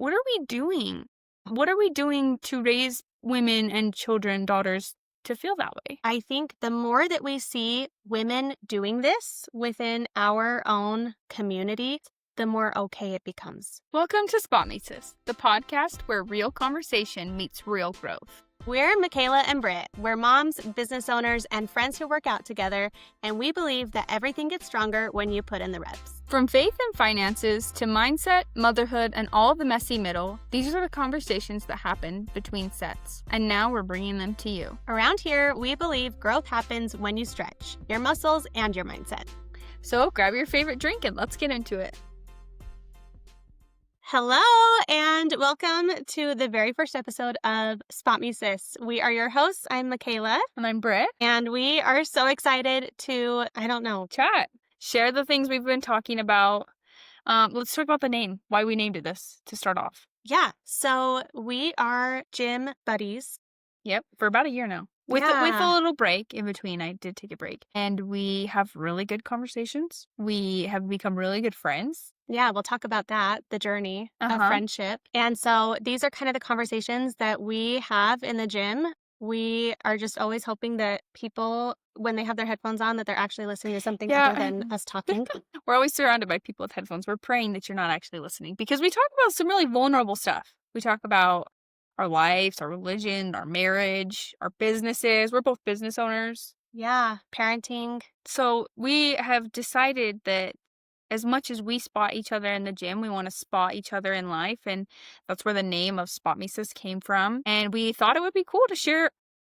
what are we doing? What are we doing to raise women and children, daughters, to feel that way? I think the more that we see women doing this within our own community, the more okay it becomes. Welcome to Spot Me Sis, the podcast where real conversation meets real growth. We're Michaela and Bryt. We're moms, business owners, and friends who work out together, and we believe that everything gets stronger when you put in the reps. From faith and finances to mindset, motherhood, and all the messy middle, these are the conversations that happen between sets, and now we're bringing them to you. Around here, we believe growth happens when you stretch your muscles and your mindset. So grab your favorite drink and let's get into it. Hello, and welcome to the very first episode of Spot Me Sis. We are your hosts. I'm Michaela. And I'm Bryt. And we are so excited to, chat. Share the things we've been talking about. Let's talk about the name, why we named it this to start off. Yeah, so we are gym buddies. Yep, for about a year now. With a little break in between. I did take a break. And we have really good conversations. We have become really good friends. Yeah, we'll talk about that, the journey of friendship. And so these are kind of the conversations that we have in the gym. We are just always hoping that people, when they have their headphones on, that they're actually listening to something other than us talking. We're always surrounded by people with headphones. We're praying that you're not actually listening because we talk about some really vulnerable stuff. We talk about our lives, our religion, our marriage, our businesses. We're both business owners. Yeah, parenting. So we have decided that as much as we spot each other in the gym, we want to spot each other in life. And that's where the name of Spot Me Sis came from. And we thought it would be cool to share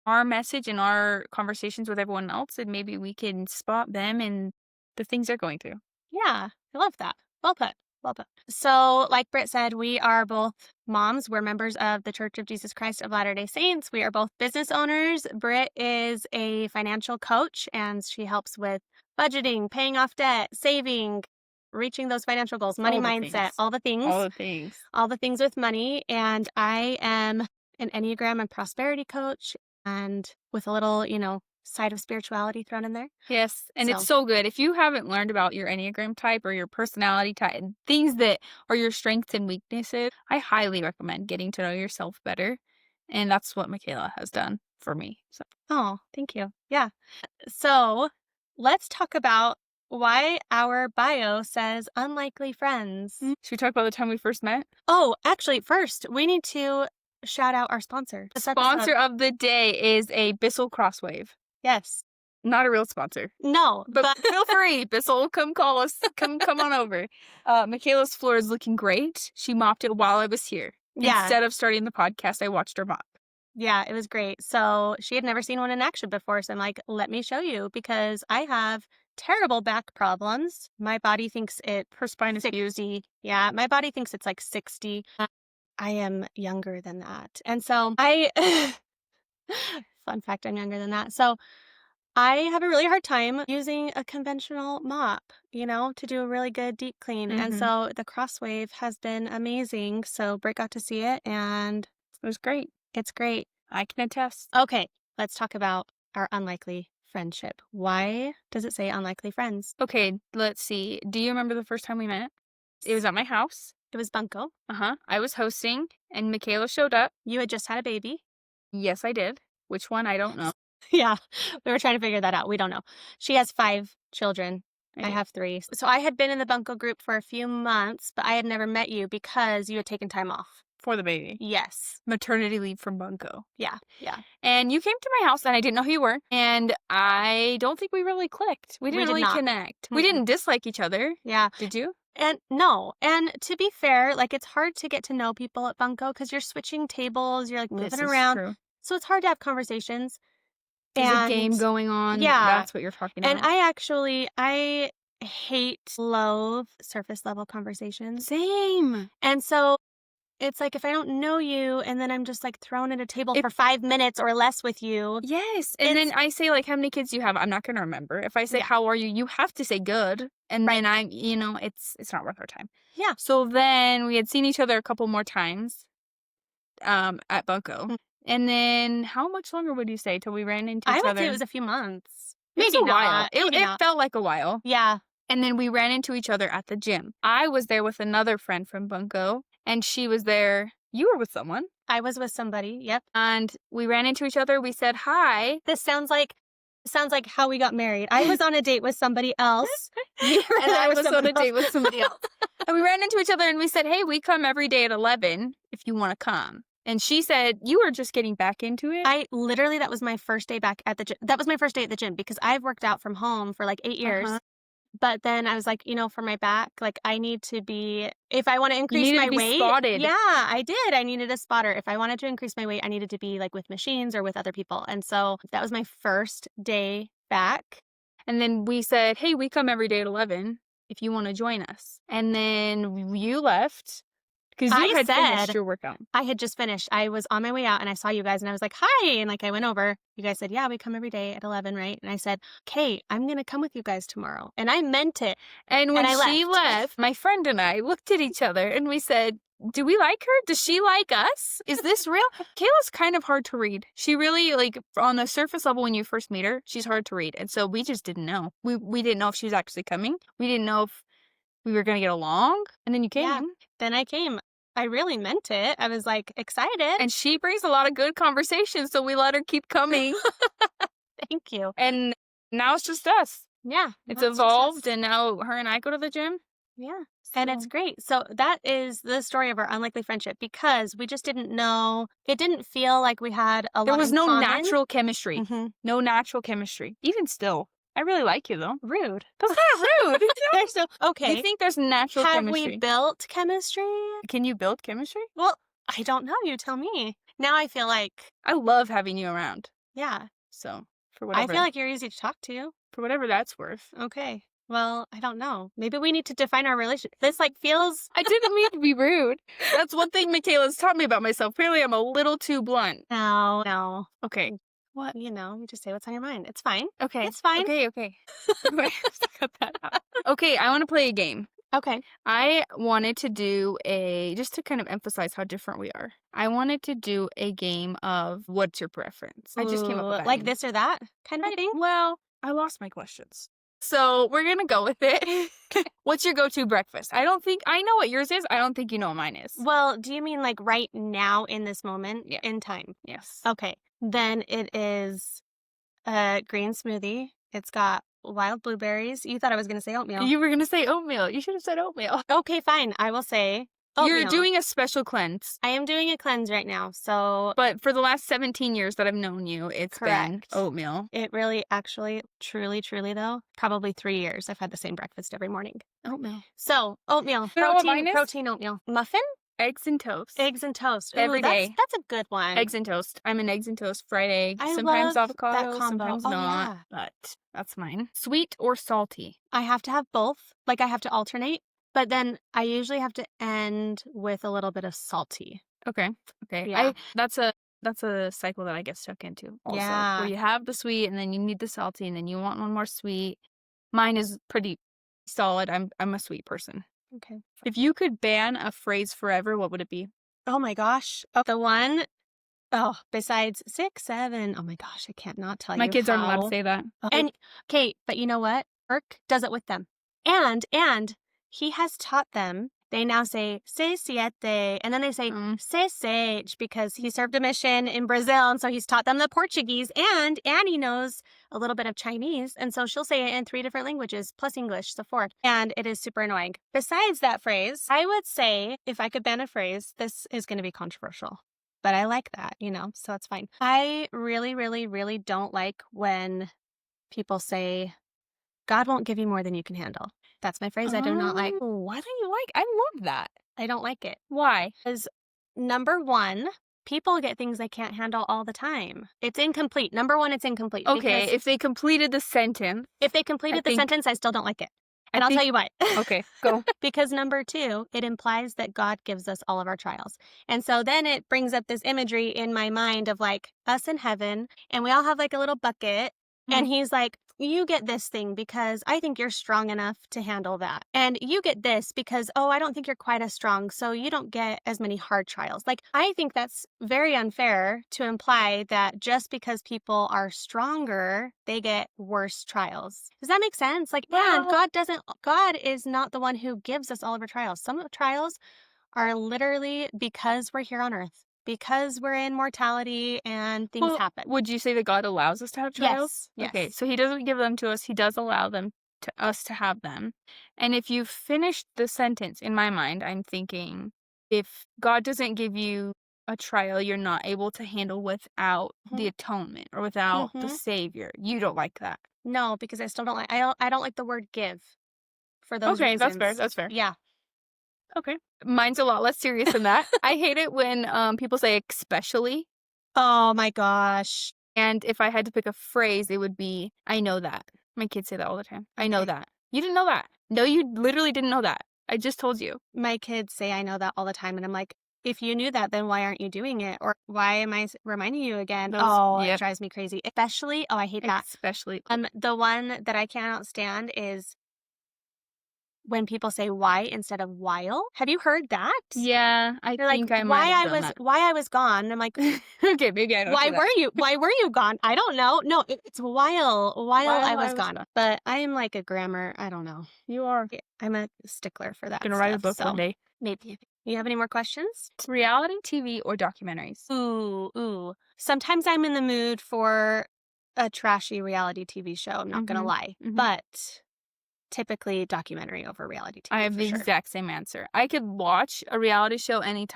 our message and our conversations with everyone else. And maybe we can spot them and the things they're going through. Yeah, I love that. Well put. Well put. So like Bryt said, we are both moms. We're members of the Church of Jesus Christ of Latter-day Saints. We are both business owners. Bryt is a financial coach, and she helps with budgeting, paying off debt, saving, reaching those financial goals, money mindset, all the things with money. And I am an Enneagram and prosperity coach, and with a little, side of spirituality thrown in there. Yes. And it's so good. If you haven't learned about your Enneagram type or your personality type, things that are your strengths and weaknesses, I highly recommend getting to know yourself better. And that's what Michaela has done for me. So. Oh, thank you. Yeah. So let's talk about why our bio says unlikely friends. Should we talk about the time we first met? Oh, actually, first, we need to shout out our sponsor. The sponsor of the day is a Bissell Crosswave. Yes. Not a real sponsor. No. But feel free. Bissell, come call us. Come on over. Michaela's floor is looking great. She mopped it while I was here. Yeah. Instead of starting the podcast, I watched her mop. Yeah, it was great. So she had never seen one in action before. So I'm like, let me show you, because I have terrible back problems. My body thinks her spine is 60. Yeah, my body thinks it's like 60. I am younger than that. And so fun fact, I'm younger than that. So I have a really hard time using a conventional mop, to do a really good deep clean. Mm-hmm. And so the Crosswave has been amazing. So Bryt got to see it, and it was great. It's great. I can attest. Okay, let's talk about our unlikely friendship. Why does it say unlikely friends? Okay, let's see. Do you remember the first time we met? It was at my house. It was Bunko. I was hosting, and Michaela showed up. You had just had a baby. Yes, I did. Which one? I don't know. Yeah, we were trying to figure that out. We don't know. She has 5 children. I have 3. So I had been in the Bunko group for a few months, but I had never met you because you had taken time off. For the baby. Yes. Maternity leave from Bunko. Yeah. And you came to my house, and I didn't know who you were. And I don't think we really clicked. We didn't really connect. Mm-hmm. We didn't dislike each other. Yeah. Did you? And no. And to be fair, it's hard to get to know people at Bunko because you're switching tables. You're moving around. True. So it's hard to have conversations. There's a game going on. Yeah. That's what you're talking about. And I loathe surface level conversations. Same. And so it's like, if I don't know you and then I'm just thrown at a table for 5 minutes or less with you. Yes. And then I say how many kids do you have? I'm not going to remember. If I say, how are you? You have to say good. And then it's not worth our time. Yeah. So then we had seen each other a couple more times at Bunko. Mm-hmm. And then how much longer would you say till we ran into each other? I would say it was a few months. Maybe a while. It felt like a while. Yeah. And then we ran into each other at the gym. I was there with another friend from Bunko, and she was there. You were with someone. I was with somebody. Yep. And we ran into each other. We said hi. This sounds like how we got married. I was on a date with somebody else. You were And there I with was on someone a date else. with somebody else. And we ran into each other and we said, hey, we come every day at 11 if you want to come. And she said, you were just getting back into it? That was my first day back at the gym. That was my first day at the gym because I've worked out from home for like 8 years. Uh-huh. But then I was like, for my back, like I need to be, if I want to You increase needed my to be weight. spotted. Yeah, I did. I needed a spotter. If I wanted to increase my weight, I needed to be like with machines or with other people. And so that was my first day back. And then we said, hey, we come every day at 11 if you want to join us. And then you left because you had finished your workout. I had just finished. I was on my way out and I saw you guys and I was like, hi. And like I went over. You guys said, yeah, we come every day at 11, right? And I said, okay, I'm going to come with you guys tomorrow. And I meant it. And when I she left, my friend and I looked at each other and we said, do we like her? Does she like us? Is this real? Kayla's kind of hard to read. She really, like, on the surface level when you first meet her, she's hard to read. And so we just didn't know. We didn't know if she was actually coming. We didn't know if we were going to get along. And then you came. Yeah, then I came. I really meant it. I was like excited. And she brings a lot of good conversation, so we let her keep coming. Thank you. And now it's just us. Yeah. It's evolved, and now her and I go to the gym. Yeah. And it's great. So that is the story of our unlikely friendship because we just didn't know. It didn't feel like we had a lot in common. There was no natural chemistry. Mm-hmm. No natural chemistry. Even still. I really like you, though. Rude. That's not rude. There's no, okay. You think there's natural chemistry? Have we built chemistry? Can you build chemistry? Well, I don't know. You tell me. Now I feel like... I love having you around. Yeah. So, for whatever. I feel like you're easy to talk to. For whatever that's worth. Okay. Well, I don't know. Maybe we need to define our relationship. This feels... I didn't mean to be rude. That's one thing Michaela's taught me about myself. Apparently, I'm a little too blunt. No. Okay. What? You just say what's on your mind. It's fine. Okay. It's fine. Okay. Wait, cut that out. Okay, I want to play a game. Okay. I wanted to do just to kind of emphasize how different we are. I wanted to do a game of what's your preference. I just came up with that. Like this or that kind of thing? Well, I lost my questions. So we're going to go with it. What's your go-to breakfast? I know what yours is. I don't think you know what mine is. Well, do you mean like right now in this moment in time? Yes. Okay. Then it is a green smoothie. It's got wild blueberries. You thought I was going to say oatmeal. You were going to say oatmeal. You should have said oatmeal. Okay, fine. I will say oatmeal. You're doing a special cleanse. I am doing a cleanse right now. So, but for the last 17 years that I've known you, it's been oatmeal. It really, actually, truly, though, probably 3 years I've had the same breakfast every morning. Oatmeal. So, oatmeal. You know what mine is? Protein oatmeal. Muffin? Eggs and toast. Eggs and toast. Every day. That's a good one. Eggs and toast. I'm an eggs and toast fried egg. I Sometimes love avocado, that combo. sometimes Oh, not. yeah. But that's mine. Sweet or salty? I have to have both. Like I have to alternate. But then I usually have to end with a little bit of salty. Okay. Yeah. That's a cycle that I get stuck into also. Yeah. Where you have the sweet and then you need the salty and then you want one more sweet. Mine is pretty solid. I'm a sweet person. Okay. If you could ban a phrase forever, what would it be? Oh my gosh. The one, besides 6, 7. Oh my gosh, I can't not tell you. My kids aren't allowed to say that. And okay, but you know what? Kirk does it with them. And he has taught them. They now say "se siete," and then they say "se sage" because he served a mission in Brazil, and so he's taught them the Portuguese. And Annie knows a little bit of Chinese, and so she'll say it in 3 different languages plus English, so 4. And it is super annoying. Besides that phrase, I would say if I could ban a phrase, this is going to be controversial, but I like that, so it's fine. I really, really, really don't like when people say, "God won't give you more than you can handle." That's my phrase I do not like. Why don't you like? I love that. I don't like it. Why? Because number one, people get things they can't handle all the time. It's incomplete. Number one, it's incomplete. Okay, if they completed the sentence. If they completed the sentence, I still don't like it. And I'll tell you why. Okay, go. Because number 2, it implies that God gives us all of our trials. And so then it brings up this imagery in my mind of like us in heaven, and we all have like a little bucket. And he's like, you get this thing because I think you're strong enough to handle that. And you get this because, I don't think you're quite as strong, so you don't get as many hard trials. Like, I think that's very unfair to imply that just because people are stronger, they get worse trials. Does that make sense? Like, God is not the one who gives us all of our trials. Some of the trials are literally because we're here on earth, because we're in mortality and things Well, happen. would you say that God allows us to have trials? Yes, Okay, yes. so he doesn't give them to us, he does allow them to us to have them. And if you finish the sentence, in my mind, I'm thinking, if God doesn't give you a trial you're not able to handle without the Mhm, atonement or without the mhm. Savior, you don't like that. No, because I still don't like I don't like the word give for those Okay, that's fair, reasons. that's fair. Yeah. Okay. Mine's a lot less serious than that. I hate it when, people say "especially," Oh my gosh. and if I had to pick a phrase, it would be, "I know that." My kids say that all the time. "I know Okay. that." "You didn't know that." "No, you literally didn't know that. I just told you." My kids say I know that all the time, and I'm like, "If you knew that, then why aren't you doing it? Or why am I reminding you again?" Those Oh, it yep, drives me crazy. Especially, oh, I hate that. especially The one that I cannot stand is when people say why instead of while. Have you heard that? yeah, I They're like, think I might have done that. why I was gone. I'm like, Okay, maybe I don't do that. why were you gone? I don't know. No, it's while I While was I was gone. gone. But I am like a grammar, I don't know. You are Yeah, I'm a stickler for that gonna write a stuff. book one So day. maybe. You have any more questions? Reality TV or documentaries? Ooh, ooh. Sometimes I'm in the mood for a trashy reality TV show, I'm not gonna Mhm, lie. mhm. But typically documentary over reality I TV have for the sure. exact same answer. I could watch a reality show any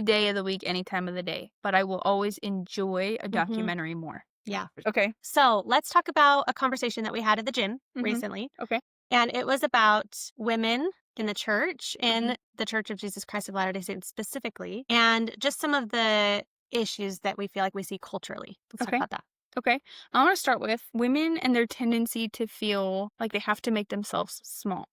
day of the week, any time of the day, but I will always enjoy a Mhm. documentary more. Yeah. Okay. So let's talk about a conversation that we had at the gym Mhm. recently. Okay. And it was about women in the church, Mhm. in the Church of Jesus Christ of Latter day Saints specifically, and just some of the issues that we feel like we see culturally. Let's talk Okay. about that. Okay. I want to start with women and their tendency to feel like they have to make themselves small.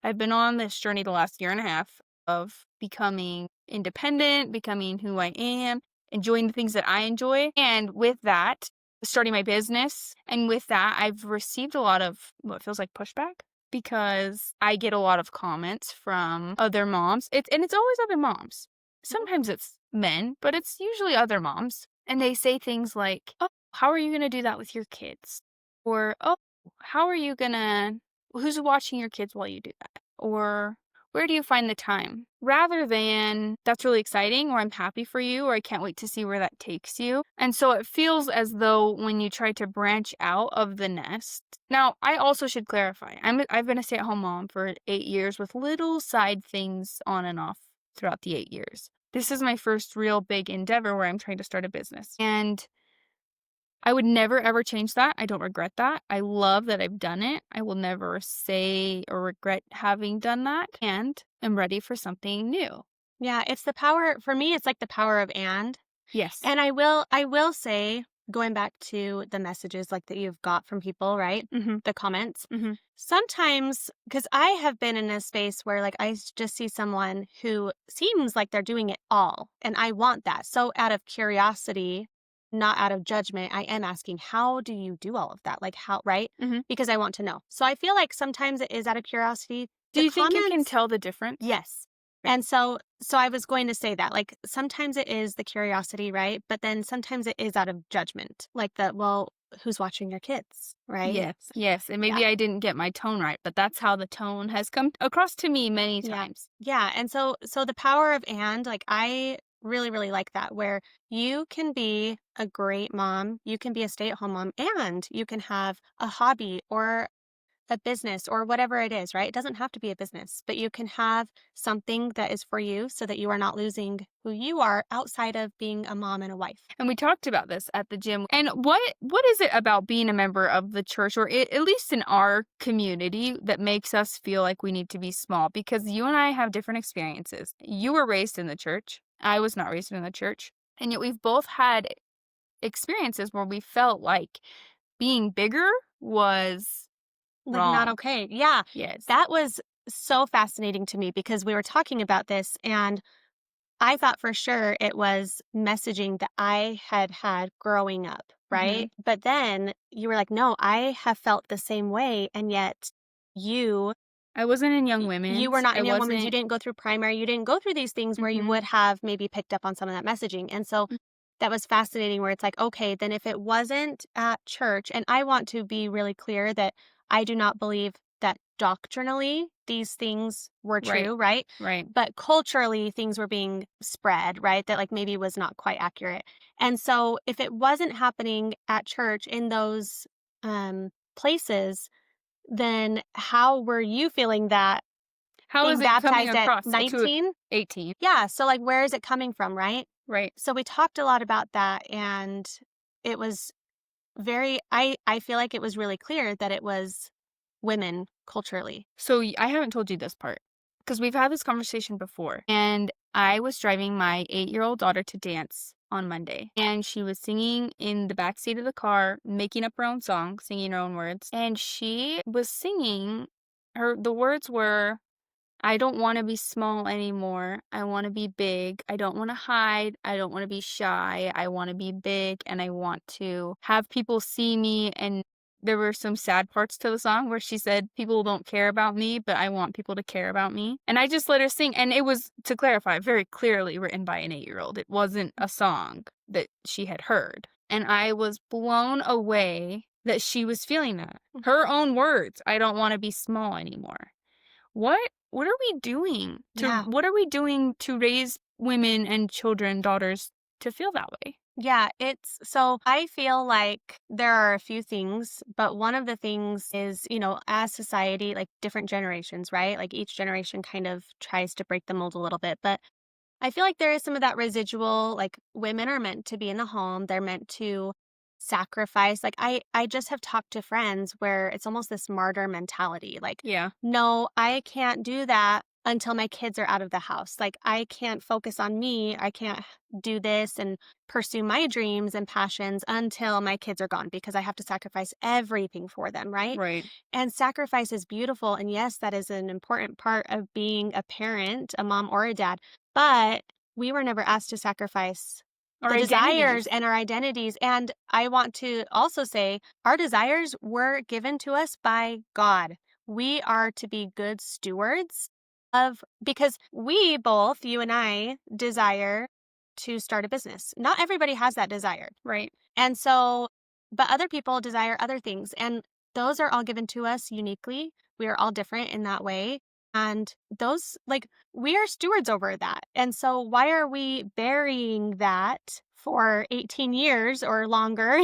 I've been on this journey the last year and a half of becoming independent, becoming who I am, enjoying the things that I enjoy. And with that, starting my business. And with that, I've received a lot of what feels like pushback because I get a lot of comments from other moms. It's always other moms. Mhm. Sometimes it's men, but it's usually other moms. And they say things like, "Oh, how are you going to do that with your kids?" Or, "Oh, how are you going to who's watching your kids while you do that?" Or where do you find the time? Rather than that's really exciting or I'm happy for you or I can't wait to see where that takes you. And so it feels as though when you try to branch out of the nest. Now, I also should clarify. I've been a stay-at-home mom for 8 years with little side things on and off throughout the 8 years. This is my first real big endeavor where I'm trying to start a business. And I would never ever change that. I don't regret that. I love that I've done it. I will never say or regret having done that and am ready for something new. Yeah, it's the power for me, it's like the power of and. Yes. And I will say, going back to the messages like that you've got from people, right? Mhm. The comments. Mhm. Sometimes, because I have been in a space where like just see someone who seems like they're doing it all, and I want that. So out of curiosity, not out of judgment, I am asking, how do you do all of that? Like how, right? Mhm. Because I want to know. So I feel like sometimes it is out of curiosity. Do The you think you can comments, tell the difference? yes. And so I was going to say that, like, sometimes it is the curiosity, right? But then sometimes it is out of judgment, like the, well, who's watching your kids, right? Yes. Yes. And Yeah. maybe I didn't get my tone right, but that's how the tone has come across to me many Yeah. times. Yeah. And so the power of and, like, I really, really like that, where you can be a great mom, you can be a stay-at-home mom, and you can have a hobby or a business or whatever it is, right? It doesn't have to be a business, but you can have something that is for you so that you are not losing who you are outside of being a mom and a wife. And we talked about this at the gym. And what is it about being a member of the church, or at least in our community, that makes us feel like we need to be small? Because you and I have different experiences. You were raised in the church. I was not raised in the church. And yet we've both had experiences where we felt like being bigger was Like, not wrong. okay. Yeah. Yes. That was so fascinating to me because we were talking about this, and I thought for sure it was messaging that I had had growing up, Hmm. right? But then you were like, no, I have felt the same way. And yet you I wasn't in Young you were Women's. not I in Young Women's, you wasn't. didn't go through primary, you didn't go through these things where you Hmm. would have maybe picked up on some of that messaging. And so that was fascinating where it's like, okay, then if it wasn't at church, and I want to be really clear that I do not believe that doctrinally these things were Right. true, right? Right. But culturally, things were being spread, right? That like maybe was not quite accurate. And so if it wasn't happening at church in those places, then how were you feeling that How is being it coming baptized at across to 19? 18? Yeah. So like where is it coming from, right? Right. So we talked a lot about that, and it was I feel like it was really clear that it was women culturally. So I haven't told you this part because we've had this conversation before. And I was driving my 8-year-old daughter to dance on Monday, and she was singing in the back seat of the car, making up her own song, singing her own words. And she was singing the words were, I don't want to be small anymore. I want to be big. I don't want to hide. I don't want to be shy. I want to be big and I want to have people see me. And there were some sad parts to the song where she said, people don't care about me, but I want people to care about me. And I just let her sing. And it was, to clarify, very clearly written by an 8-year-old. It wasn't a song that she had heard. And I was blown away that she was feeling that. Her own words, I don't want to be small anymore. What are we doing Yeah. what are we doing to raise women and children, daughters, to feel that way? Yeah, it's so I feel like there are a few things, but one of the things is, as society, like different generations, right? Like each generation kind of tries to break the mold a little bit, but I feel like there is some of that residual, like women are meant to be in the home. They're meant to sacrifice. Like I just have talked to friends where it's almost this martyr mentality. Like, Yeah. no, I can't do that until my kids are out of the house. Like I can't focus on me. I can't do this and pursue my dreams and passions until my kids are gone because I have to sacrifice everything for them, right? Right. And sacrifice is beautiful. And yes, that is an important part of being a parent, a mom or a dad. But we were never asked to sacrifice Our the desires identities. and our identities. And I want to also say our desires were given to us by God. We are to be good stewards of, because we both, you and I, desire to start a business. Not everybody has that desire. Right. And so, but other people desire other things. And those are all given to us uniquely. We are all different in that way. And those, like, we are stewards over that. And so, why are we burying that for 18 years or longer?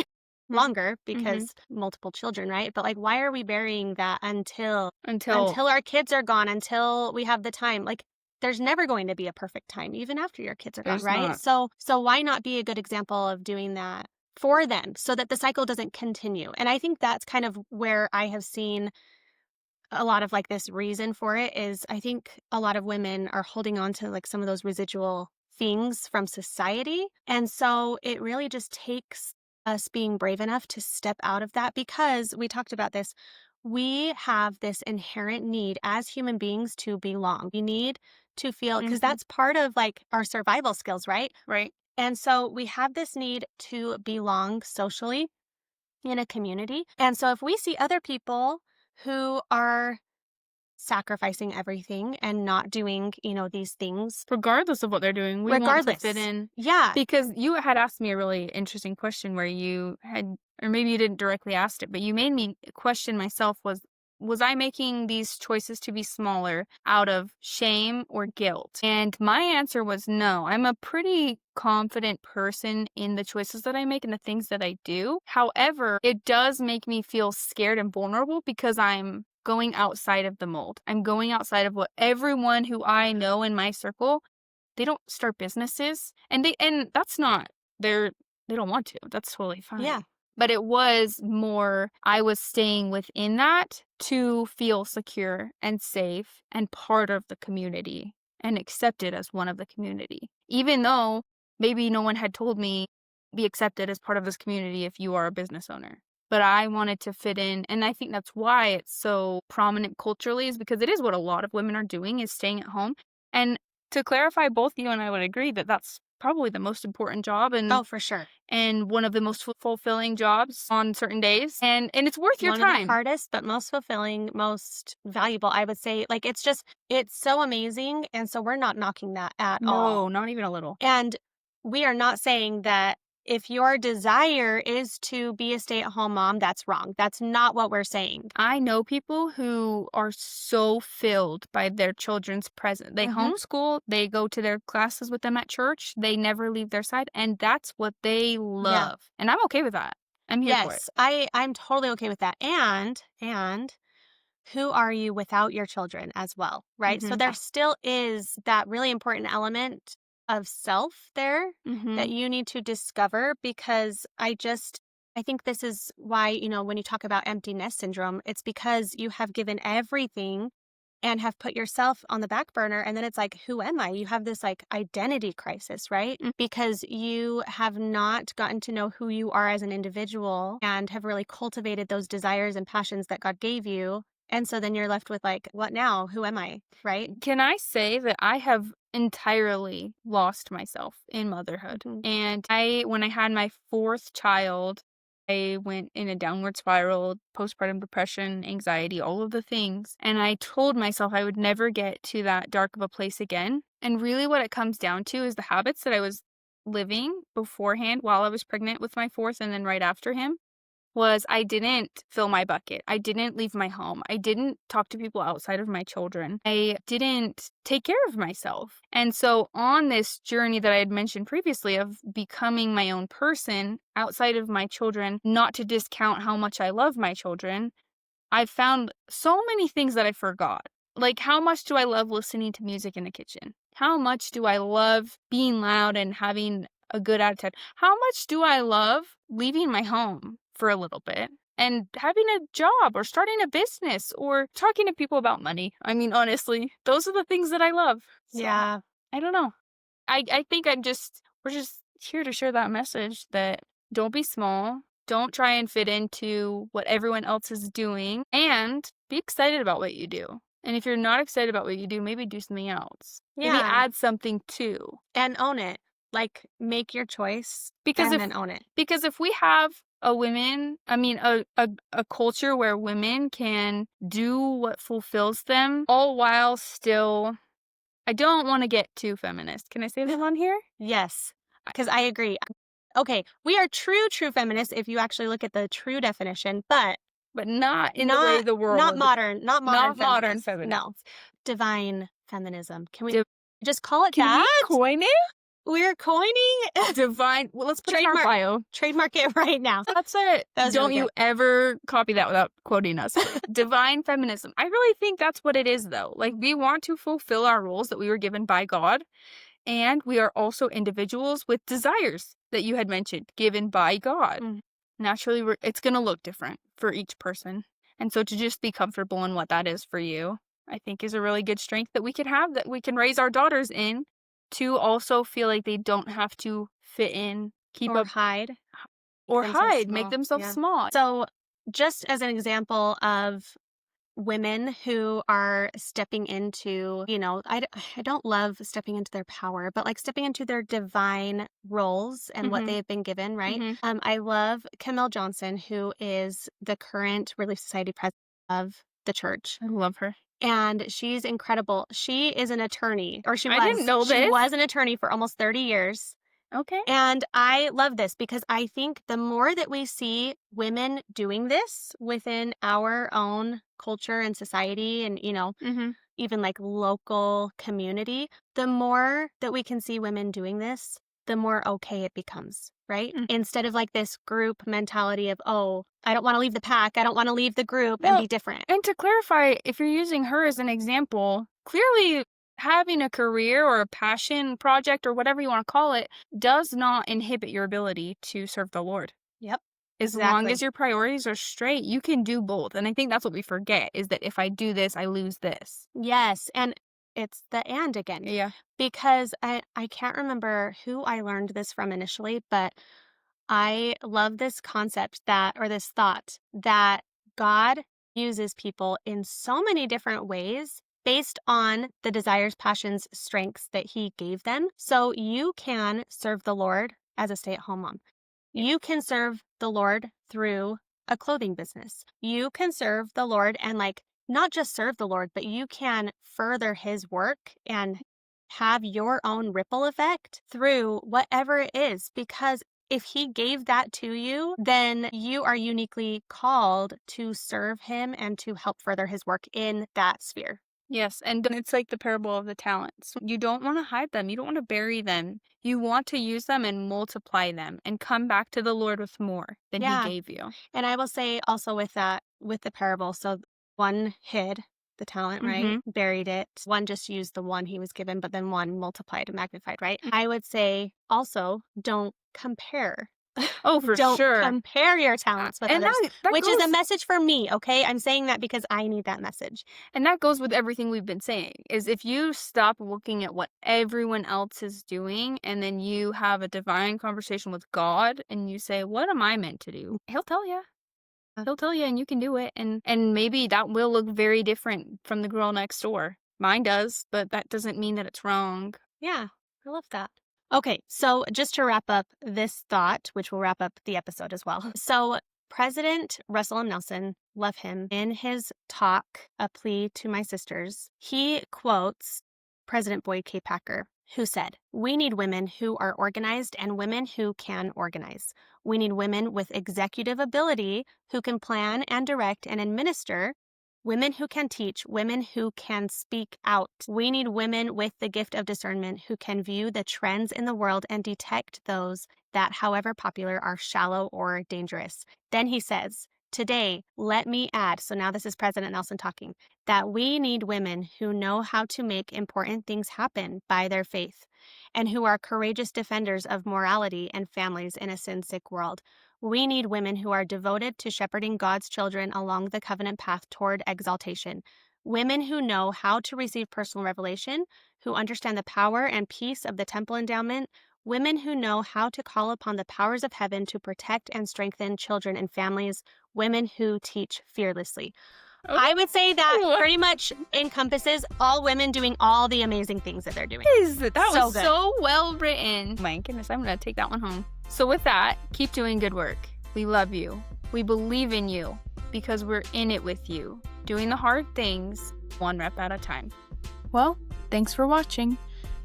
Longer Mm-hmm. because multiple children, right? But like, why are we burying that until Until our kids are gone, until we have the time? Like, there's never going to be a perfect time, even after your kids are gone, there's right? not. So why not be a good example of doing that for them so that the cycle doesn't continue? And I think that's kind of where I have seen a lot of like this reason for it is I think a lot of women are holding on to like some of those residual things from society. And so it really just takes us being brave enough to step out of that because we talked about this. We have this inherent need as human beings to belong. We need to feel, because Mm-hmm. that's part of like our survival skills, right? Right. And so we have this need to belong socially in a community. And so if we see other people who are sacrificing everything and not doing, these things, Regardless of what they're doing, we want to fit regardless. in. Yeah. Because you had asked me a really interesting question where you had, or maybe you didn't directly ask it, but you made me question myself, was I making these choices to be smaller out of shame or guilt? And my answer was no. I'm a pretty confident person in the choices that I make and the things that I do. However, it does make me feel scared and vulnerable because I'm going outside of the mold. I'm going outside of what everyone who I know in my circle, they don't start businesses, and that's not they don't want to. That's totally Yeah. fine. But it was more I was staying within that to feel secure and safe and part of the community and accepted as one of the community. Even though maybe no one had told me be accepted as part of this community if you are a business owner. But I wanted to fit in, and I think that's why it's so prominent culturally is because it is what a lot of women are doing is staying at home. And to clarify, both you and I would agree that that's probably the most important job Oh, for sure. and one of the most fulfilling jobs on certain days, and it's worth your One of the time. hardest, but most fulfilling, most valuable, I would say. Like, it's so amazing. And so we're not knocking that at all. No, not even a little. And we are not saying that if your desire is to be a stay-at-home mom, that's wrong. That's not what we're saying. I know people who are so filled by their children's presence. They Mhm. homeschool, they go to their classes with them at church, they never leave their side, and that's what they Yeah. love. And I'm okay with that. I'm here for it. Yes, I'm totally okay with that. And who are you without your children as well, right? So Mhm. there still is that really important element of self there that Mhm. you need to discover, because I think this is why, when you talk about empty nest syndrome, it's because you have given everything and have put yourself on the back burner. And then it's like, who am I? You have this like identity crisis, right? Mm. Because you have not gotten to know who you are as an individual and have really cultivated those desires and passions that God gave you. And so then you're left with like, what now? Who am I? Right? Can I say that I have entirely lost myself in motherhood? Hmm. And when I had my fourth child, I went in a downward spiral, postpartum depression, anxiety, all of the things. And I told myself I would never get to that dark of a place again. And really, what it comes down to is the habits that I was living beforehand while I was pregnant with my fourth and then right after him was I didn't fill my bucket. I didn't leave my home. I didn't talk to people outside of my children. I didn't take care of myself. And so on this journey that I had mentioned previously of becoming my own person outside of my children, not to discount how much I love my children, I found so many things that I forgot. Like, how much do I love listening to music in the kitchen? How much do I love being loud and having a good attitude? How much do I love leaving my home for a little bit and having a job or starting a business or talking to people about money? I mean, honestly, those are the things that I love. So, Yeah. I don't know. I think we're just here to share that message that don't be small. Don't try and fit into what everyone else is doing and be excited about what you do. And if you're not excited about what you do, maybe do something else. Maybe Yeah. add something too. And own it. Like, make your choice Because and if then own it. we have a culture where women can do what fulfills them all while still I don't want to get too feminist. Can I say that on here? Yes, because I agree. Okay, we are true feminists if you actually look at the true definition, but But not in the way not the world not modern not modern feminists. feminist. No, divine feminism. Can we Div just call it Can we that? coin it? We're coining Divine well, let's put it in our trademark bio. trademark it right now. That's it. That was Don't really you good. ever copy that without quoting us. Divine feminism. I really think that's what it is, though. Like, we want to fulfill our roles that we were given by God, and we are also individuals with desires that you had mentioned, given by God. Mm. Naturally, it's gonna look different for each person, and so to just be comfortable in what that is for you, I think is a really good strength that we can have, that we can raise our daughters in, to also feel like they don't have to fit in, keep Or up, hide. or Themselves hide, make small. themselves Yeah. small. So, just as an example of women who are stepping into, I don't love stepping into their power, but like stepping into their divine roles and what Mhm, they've been given, right? mhm. I love Camille Johnson, who is the current Relief Society president of the church. I love her. And she's incredible. She is an attorney, or I didn't know she this. was an attorney for almost 30 years. Okay. And I love this because I think the more that we see women doing this within our own culture and society and, Mhm. even like local community, the more that we can see women doing this, the more okay it becomes, right? Mm. Instead of like this group mentality of, oh, I don't want to leave the pack, I don't want to leave the group and Well, be different. and to clarify, if you're using her as an example, clearly having a career or a passion project or whatever you want to call it does not inhibit your ability to serve the Lord. Yep, As long exactly. as your priorities are straight, you can do both. And I think that's what we forget is that if I do this, I lose this. Yes. And it's the and again, Yeah. because I can't remember who I learned this from initially, but I love this concept or this thought that God uses people in so many different ways based on the desires, passions, strengths that He gave them. So you can serve the Lord as a stay at home mom. Yeah. You can serve the Lord through a clothing business. You can serve the Lord and, like, not just serve the Lord, but you can further His work and have your own ripple effect through whatever it is, because if he gave that to you, then you are uniquely called to serve him and to help further his work in that sphere. Yes, and then it's like the parable of the talents. You don't want to hide them. You don't want to bury them. You want to use them and multiply them and come back to the Lord with more than he Yeah. gave you. And I will say also with that, with the parable, so one hid the talent, right? Mhm. Buried it. One just used the one he was given, but then one multiplied and magnified, right? Mm. I would say also don't compare. Oh, for Don't sure. compare your talents with And others, that which is a goes message for me, okay? I'm saying that because I need that message. and that goes with everything we've been saying. Is if you stop looking at what everyone else is doing and then you have a divine conversation with God and you say, "What am I meant to do?" He'll tell you. He'll tell you and you can do it and maybe that will look very different from the girl next door. Mine does, but that doesn't mean that it's wrong. Yeah, I love that. Okay, so just to wrap up this thought, which will wrap up the episode as well. So, President Russell M. Nelson, love him, in his talk, A Plea to My Sisters, he quotes President Boyd K. Packer, who said, "We need women who are organized and women who can organize. We need women with executive ability who can plan and direct and administer. Women who can teach, women who can speak out. We need women with the gift of discernment who can view the trends in the world and detect those that, however popular, are shallow or dangerous." Then he says, "Today, let me add," so now this is President Nelson talking, "that we need women who know how to make important things happen by their faith and who are courageous defenders of morality and families in a sin-sick world. We need women who are devoted to shepherding God's children along the covenant path toward exaltation. Women who know how to receive personal revelation, who understand the power and peace of the temple endowment. Women who know how to call upon the powers of heaven to protect and strengthen children and families. Women who teach fearlessly." I would say that Ooh, pretty much encompasses all women doing all the amazing things that they're doing. that So was good. so well written. My goodness, I'm going to take that one home. So with that, keep doing good work. We love you. We believe in you because we're in it with you, doing the hard things one rep at a time. Well, thanks for watching.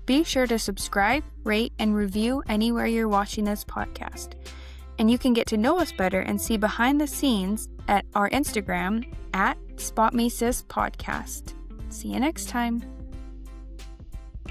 Be sure to subscribe, rate, and review anywhere you're watching this podcast. And you can get to know us better and see behind the scenes at our Instagram at SpotMeSisPodcast. See you next time.